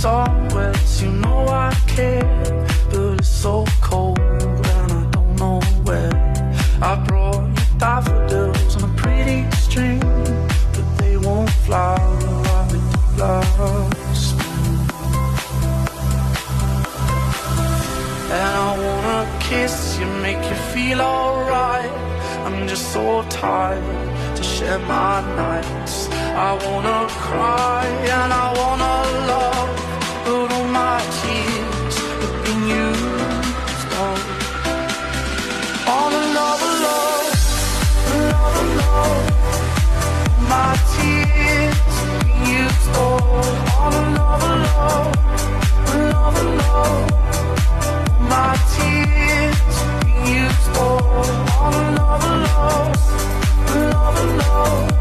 start with, you know I care, but it's so cold and I don't know where. I brought you daffodils on a pretty string, but they won't flower like they did last spring. And I wanna kiss you, make you feel alright. I'm just so tired to share my nights. I wanna cry and I wanna love,